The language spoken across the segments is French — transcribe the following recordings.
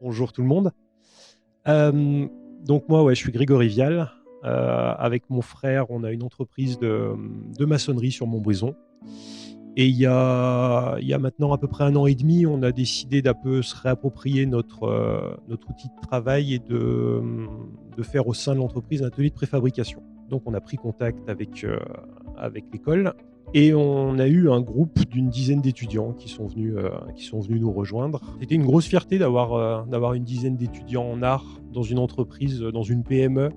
Bonjour tout le monde. Donc moi, ouais, je suis Grégory Vial. Avec mon frère, on a une entreprise de maçonnerie sur Montbrison et il y a maintenant à peu près 1 an et demi, on a décidé d'un peu se réapproprier notre outil de travail et de faire au sein de l'entreprise un atelier de préfabrication. Donc on a pris contact avec l'école et on a eu un groupe d'une dizaine d'étudiants qui sont venus nous rejoindre. C'était une grosse fierté d'avoir une dizaine d'étudiants en art dans une entreprise, dans une PME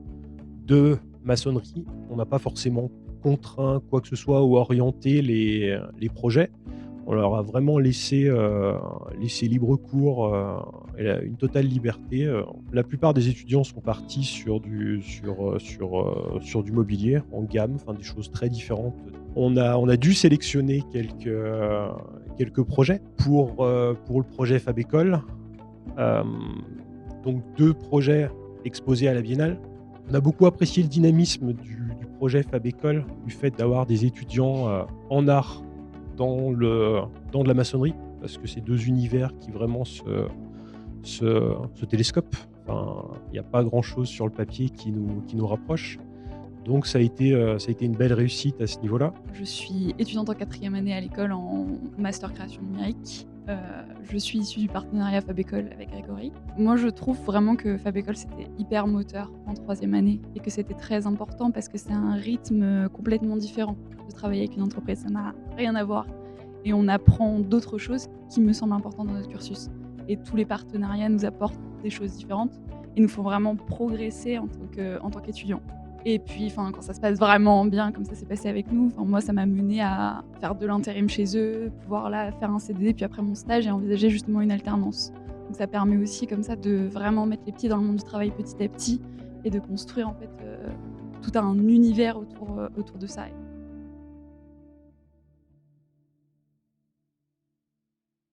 de maçonnerie. On n'a pas forcément contraint quoi que ce soit ou orienté les projets. On leur a vraiment laissé libre cours, et une totale liberté. La plupart des étudiants sont partis sur du mobilier en gamme, enfin des choses très différentes. On a dû sélectionner quelques projets pour le projet Fab École. Hem, donc 2 projets exposés à la biennale. On a beaucoup apprécié le dynamisme du projet Fab École, du fait d'avoir des étudiants, en art dans dans de la maçonnerie, parce que c'est 2 univers qui vraiment se télescopent. Enfin, il y a pas grand chose sur le papier qui nous rapproche. Donc ça a été une belle réussite à ce niveau-là. Je suis étudiante en 4e année à l'école en master création numérique. Heu, je suis issue du partenariat Fab École avec Grégory. Moi, je trouve vraiment que Fab École, c'était hyper moteur en 3e année et que c'était très important parce que c'est un rythme, complètement différent de travailler avec une entreprise. Ça n'a rien à voir et on apprend d'autres choses qui me semblent importantes dans notre cursus et tous les partenariats nous apportent des choses différentes et nous font vraiment progresser en tant qu'étudiants. Et puis, enfin, quand ça se passe vraiment bien, comme ça s'est passé avec nous, enfin, moi, ça m'a menée à faire de l'intérim chez eux, pouvoir là faire un CDD, puis après mon stage et envisager justement une alternance. Donc ça permet aussi comme ça de vraiment mettre les pieds dans le monde du travail petit à petit et de construire en fait, tout un univers autour de ça.